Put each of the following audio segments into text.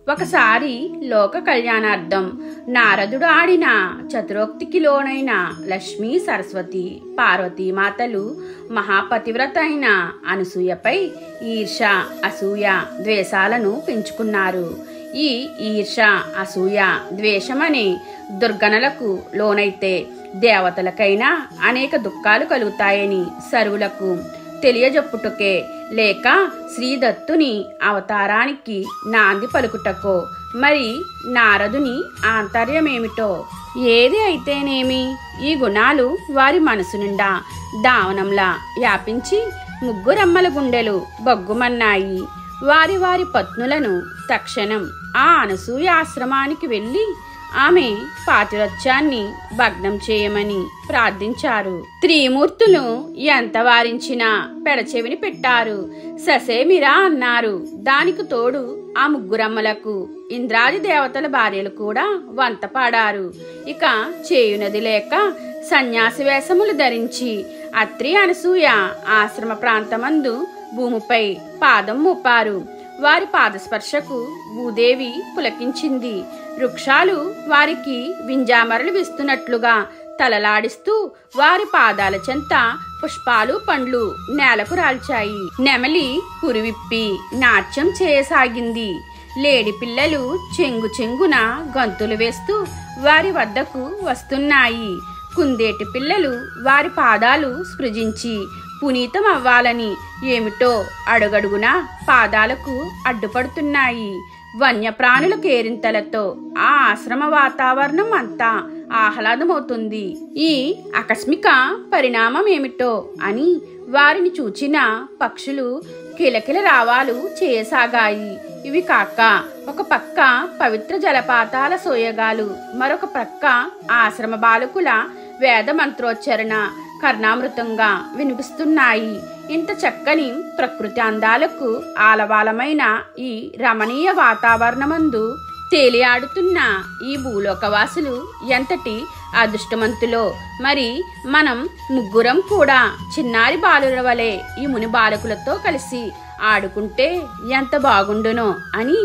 ఒకసారి లోక కళ్యాణార్థం నారదుడు ఆడిన చతురోక్తికి లోనైన లక్ష్మీ సరస్వతి పార్వతీమాతలు మహాపతివ్రత అయిన అనసూయపై ఈర్ష అసూయ ద్వేషాలను పెంచుకున్నారు. ఈ ఈర్ష అసూయ ద్వేషమనే దుర్గణలకు లోనైతే దేవతలకైనా అనేక దుఃఖాలు కలుగుతాయని సర్వులకు తెలియజెప్పుటకే లేక శ్రీదత్తుని అవతారానికి నాంది పలుకుటకో మరి నారదుని ఆంతర్యమేమిటో ఏది అయితేనేమి ఈ గుణాలు వారి మనసు నిండా దావనంలా వ్యాపించి ముగ్గురమ్మల గుండెలు బొగ్గుమన్నాయి. వారి వారి పత్నులను తక్షణం ఆ అనసూయ ఆశ్రమానికి వెళ్ళి ఆమె పాతివ్రత్యాన్ని భగ్నం చేయమని ప్రార్థించారు. త్రిమూర్తులు ఎంత వారించినా పెడచెవిని పెట్టారు. ససేమిరా అన్నారు. దానికి తోడు ఆ ముగ్గురమ్మలకు ఇంద్రాది దేవతల భార్యలు కూడా వంత పాడారు. ఇక చేయునది లేక సన్యాసి వేషములు ధరించి అత్రి అనసూయ ఆశ్రమ ప్రాంతమందు భూమిపై పాదం మోపారు. వారి పాదస్పర్శకు భూదేవి పులకించింది. వృక్షాలు వారికి వింజామరలు వేస్తున్నట్లుగా తలలాడిస్తూ వారి పాదాల చెంత పుష్పాలు పండ్లు నేలకు రాల్చాయి. నెమలి పురివిప్పి నాట్యం చేయసాగింది. లేడి పిల్లలు చెంగు చెంగున గంతులు వేస్తూ వారి వద్దకు వస్తున్నాయి. కుందేటి పిల్లలు వారి పాదాలు స్పృశించి పునీతం అవ్వాలని ఏమిటో అడుగడుగున పాదాలకు అడ్డుపడుతున్నాయి. వన్యప్రాణుల కేరింతలతో ఆ ఆశ్రమ వాతావరణం అంతా ఆహ్లాదమవుతుంది. ఈ ఆకస్మిక పరిణామం ఏమిటో అని వారిని చూచిన పక్షులు కిలకిల రావాలు చేయసాగాయి. ఇవి కాక ఒక పక్క పవిత్ర జలపాతాల సోయగాలు, మరొక ప్రక్క ఆశ్రమ బాలకుల వేద మంత్రోచ్చరణ కర్ణామృతంగా వినిపిస్తున్నాయి. ఇంత చక్కని ప్రకృతి అందాలకు ఆలవాలమైన ఈ రమణీయ వాతావరణమందు తేలియాడుతున్న ఈ భూలోకవాసులు ఎంతటి అదృష్టవంతులో. మరి మనం ముగ్గురం కూడా చిన్నారి బాలుల వలె ఈ ముని బాలకులతో కలిసి ఆడుకుంటే ఎంత బాగుండునో అని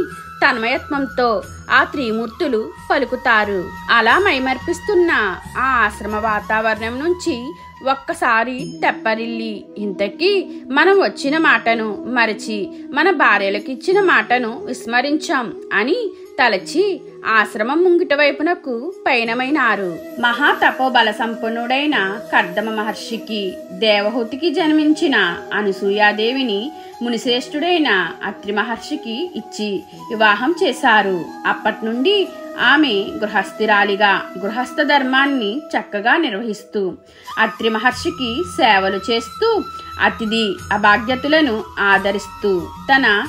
తన్మయత్వంతో ఆ త్రిమూర్తులు పలుకుతారు. అలా మైమర్పిస్తున్న ఆ ఆశ్రమ వాతావరణం నుంచి ఒక్కసారి తెప్పరిల్లి ఇంతకీ మనం వచ్చిన మాటను మరచి మన భార్యలకు ఇచ్చిన మాటను విస్మరించాం అని తలచి ఆశ్రమం ముంగిట వైపునకు పయనమైనారు. మహాతపోబల సంపన్నుడైన కర్దమ మహర్షికి దేవహూతికి జన్మించిన అనసూయాదేవిని మునిశ్రేష్ఠుడైన అత్రి మహర్షికి ఇచ్చి వివాహం చేశారు. అప్పటి నుండి ఆమె గృహస్థిరాలిగా గృహస్థ ధర్మాన్ని చక్కగా నిర్వహిస్తూ అత్రి మహర్షికి సేవలు చేస్తూ అతిథి అభాగ్యతలను ఆదరిస్తూ తన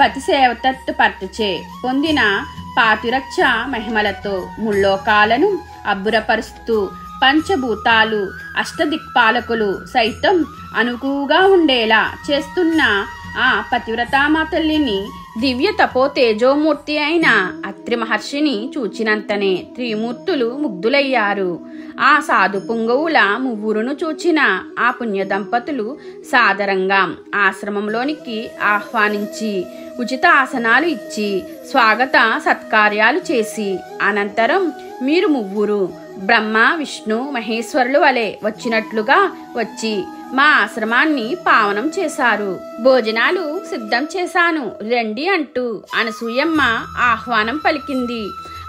పతి సేవతత్పర్తచే పొందిన పాతిరక్ష మహిమలతో ముల్లోకాలను అబ్బురపరుస్తూ పంచభూతాలు అష్టదిక్పాలకులు సైతం అనుకువగా ఉండేలా చేస్తున్న ఆ పతివ్రతామా తల్లిని దివ్య తపో తేజోమూర్తి అయిన అత్రి మహర్షిని చూచినంతనే త్రిమూర్తులు ముగ్ధులయ్యారు. ఆ సాధు పుంగవుల ముగ్గురును చూచిన ఆ పుణ్య దంపతులు సాదరంగా ఆశ్రమంలోనికి ఆహ్వానించి ఉచిత ఆసనాలు ఇచ్చి స్వాగత సత్కార్యాలు చేసి అనంతరం మీరు ముగ్గురు బ్రహ్మ విష్ణు మహేశ్వరులు వలె వచ్చినట్లుగా వచ్చి మా ఆశ్రమాన్ని పావనం చేశారు. భోజనాలు సిద్ధం చేశాను రండి అంటూ అనసూయమ్మ ఆహ్వానం పలికింది.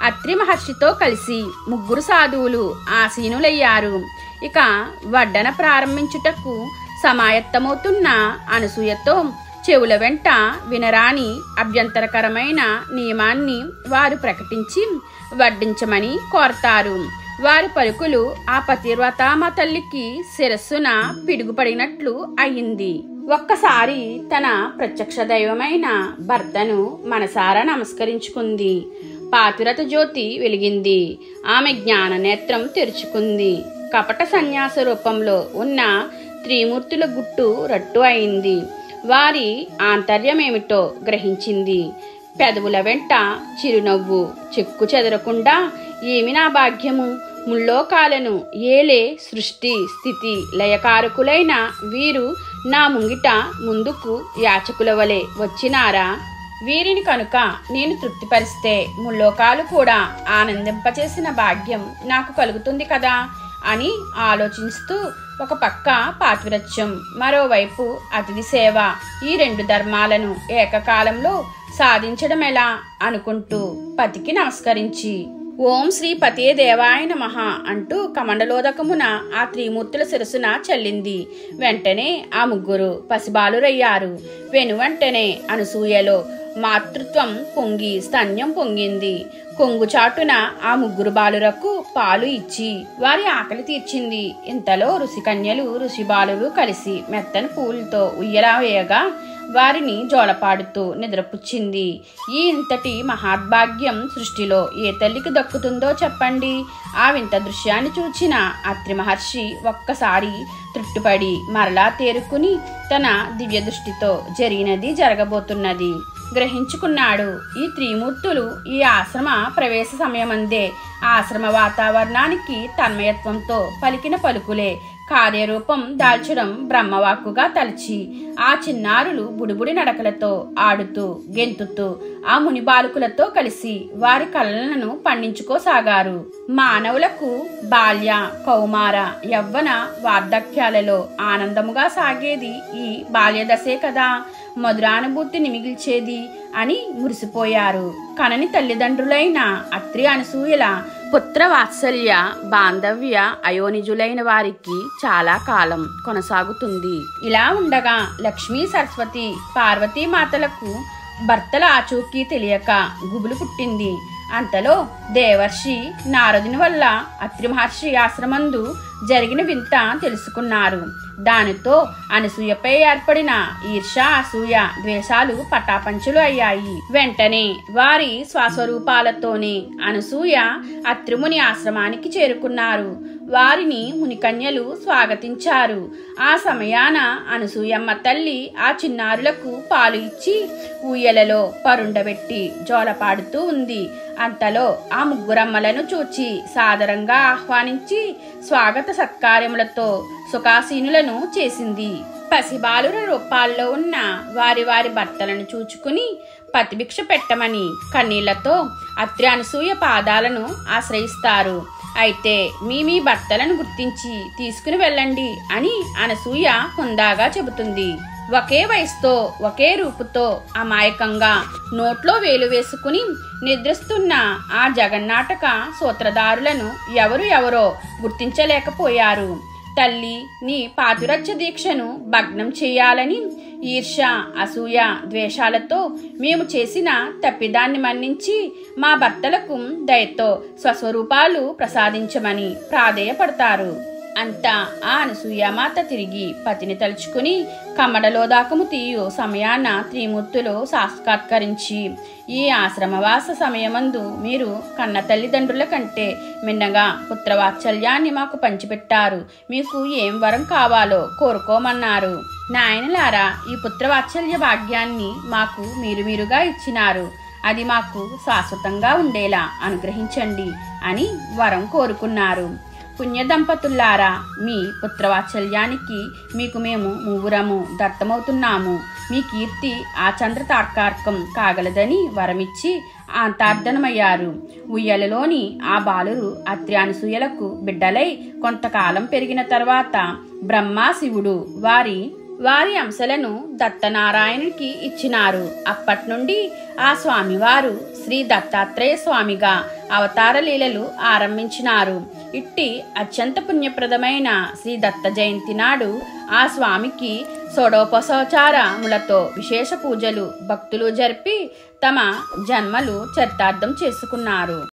అత్రి మహర్షితో కలిసి ముగ్గురు సాధువులు ఆసీనులయ్యారు. ఇక వడ్డన ప్రారంభించుటకు సమాయత్తమవుతున్న అనసూయతో చెవుల వెంట వినరాని అభ్యంతరకరమైన నియమాన్ని వారు ప్రకటించి వడ్డించమని కోరతారు. వారి పలుకులు ఆ పతివ్రతామ తల్లికి శిరస్సున పిడుగుపడినట్లు అయింది. ఒక్కసారి తన ప్రత్యక్ష దైవమైన భర్తను మనసారా నమస్కరించుకుంది. పాతివ్రత జ్యోతి వెలిగింది. ఆమె జ్ఞాన నేత్రం తెరుచుకుంది. కపట సన్యాస రూపంలో ఉన్న త్రిమూర్తుల గుట్టు రట్టు అయింది. వారి ఆంతర్యమేమిటో గ్రహించింది. పెదవుల వెంట చిరునవ్వు చెక్కు చెదరకుండా ఏమి నా భాగ్యము, ముల్లోకాలను ఏలే సృష్టి స్థితి లయకారకులైన వీరు నా ముంగిట ముందుకు యాచకుల వలె వచ్చినారా, వీరిని కనుక నేను తృప్తిపరిస్తే ముల్లోకాలు కూడా ఆనందింపచేసిన భాగ్యం నాకు కలుగుతుంది కదా అని ఆలోచిస్తూ ఒక పక్క పాతివ్రత్యం, మరోవైపు అతిథి సేవ, ఈ 2 ధర్మాలను ఏకకాలంలో సాధించడం ఎలా అనుకుంటూ పతికి నమస్కరించి ఓం శ్రీ పతే దేవాయ నమః అంటూ కమండలోదకమున ఆ త్రిమూర్తుల శిరసున చల్లింది. వెంటనే ఆ ముగ్గురు పసిబాలురయ్యారు. వెనువెంటనే అనసూయలో మాతృత్వం పొంగి స్తన్యం పొంగింది. కొంగుచాటున ఆ ముగ్గురు బాలురకు పాలు ఇచ్చి వారి ఆకలి తీర్చింది. ఇంతలో ఋషికన్యలు ఋషిబాలురు కలిసి మెత్తని పూలతో ఉయ్యలా వేయగా వారిని జోలపాడుతూ నిద్రపుచ్చింది. ఈ ఇంతటి మహాద్భాగ్యం సృష్టిలో ఏ తల్లికి దక్కుతుందో చెప్పండి. ఆ వింత దృశ్యాన్ని చూచిన అత్రి మహర్షి ఒక్కసారి తృట్టుపడి మరలా తేరుకుని తన దివ్య దృష్టితో జరిగినది జరగబోతున్నది గ్రహించుకున్నాడు. ఈ త్రిమూర్తులు ఈ ఆశ్రమ ప్రవేశ సమయమందే ఆశ్రమ వాతావరణానికి తన్మయత్వంతో పలికిన పలుకులే కార్యరూపం దాల్చడం బ్రహ్మవాక్కుగా తలచి ఆ చిన్నారులు బుడిబుడి నడకలతో ఆడుతూ గెంతుతూ ఆ ముని బాలుకులతో కలిసి వారి కళలను పండించుకోసాగారు. మానవులకు బాల్య కౌమార యవ్వన వార్ధక్యాలలో ఆనందముగా సాగేది ఈ బాల్యదశే కదా, మధురానుభూతిని మిగిల్చేది అని మురిసిపోయారు. కనని తల్లిదండ్రులైన అత్రి అనసూయల పుత్ర వాత్సల్య బాంధవ్య అయోనిజులైన వారికి చాలా కాలం కొనసాగుతుంది. ఇలా ఉండగా లక్ష్మీ సరస్వతి పార్వతీ మాతలకు భర్తల ఆచూకీ తెలియక గుబులు పుట్టింది. అంతలో దేవర్షి నారదుని వల్ల అత్రి మహర్షి ఆశ్రమందు జరిగిన వింత తెలుసుకున్నారు. దానితో అనసూయపై ఏర్పడిన ఈర్ష అసూయ ద్వేషాలు పటాపంచులు అయ్యాయి. వెంటనే వారి స్వస్వరూపాలతోనే అనసూయ అత్రిముని ఆశ్రమానికి చేరుకున్నారు. వారిని మునికన్యలు స్వాగతించారు. ఆ సమయాన అనసూయమ్మ తల్లి ఆ చిన్నారులకు పాలు ఇచ్చి ఊయలలో పరుండబెట్టి జోలపాడుతూ ఉంది. అంతలో ఆ ముగ్గురమ్మలను చూచి సాదరంగా ఆహ్వానించి స్వాగత సత్కార్యములతో సుఖాసీనులను చేసింది. పసిబాలుర రూపాల్లో ఉన్న వారి వారి భర్తలను చూచుకుని పతిభిక్ష పెట్టమని కన్నీళ్లతో అత్రి అనసూయ పాదాలను ఆశ్రయిస్తారు. అయితే మీ భర్తలను గుర్తించి తీసుకుని వెళ్ళండి అని అనసూయ హుందాగా చెబుతుంది. ఒకే వయసుతో ఒకే రూపుతో అమాయకంగా నోట్లో వేలు వేసుకుని నిద్రిస్తున్న ఆ జగన్నాటక సూత్రధారులను ఎవరో గుర్తించలేకపోయారు. తల్లి, నీ పాతివ్రత్య దీక్షను భగ్నం చేయాలని ఈర్ష అసూయ ద్వేషాలతో మేము చేసిన తప్పిదాన్ని మన్నించి మా భర్తలకు దయతో స్వస్వరూపాలు ప్రసాదించమని ప్రాధేయపడతారు. అంతా ఆ అనసూయమాత తిరిగి పతిని తలుచుకుని కమ్మడలోదాకము తీయు సమయాన త్రిమూర్తులు సాక్షాత్కరించి ఈ ఆశ్రమవాస సమయమందు మీరు కన్న తల్లిదండ్రుల కంటే మిన్నగా పుత్రవాత్సల్యాన్ని మాకు పంచిపెట్టారు. మీకు ఏం వరం కావాలో కోరుకోమన్నారు. నాయనలారా, ఈ పుత్రవాత్సల్య భాగ్యాన్ని మాకు మీరుగా ఇచ్చినారు. అది మాకు శాశ్వతంగా ఉండేలా అనుగ్రహించండి అని వరం కోరుకున్నారు. పుణ్య దంపతుల్లారా, మీ పుత్రవాత్సల్యానికి మీకు మేము ముగ్గురము దత్తమవుతున్నాము. మీ కీర్తి ఆ చంద్ర తార్కార్కం కాగలదని వరమిచ్చి అంతార్థనమయ్యారు. ఉయ్యలలోని ఆ బాలురు అత్రి అనసూయలకు బిడ్డలై కొంతకాలం పెరిగిన తర్వాత బ్రహ్మ శివుడు వారి అంశలను దత్తనారాయణునికి ఇచ్చినారు. అప్పటి నుండి ఆ స్వామివారు శ్రీ దత్తాత్రేయ స్వామిగా అవతార లీలలు ఆరంభించినారు. ఇట్టి అత్యంత పుణ్యప్రదమైన శ్రీ దత్త జయంతి నాడు ఆ స్వామికి షోడోపచారములతో విశేష పూజలు భక్తులు జరిపి తమ జన్మలు చరితార్థం చేసుకున్నారు.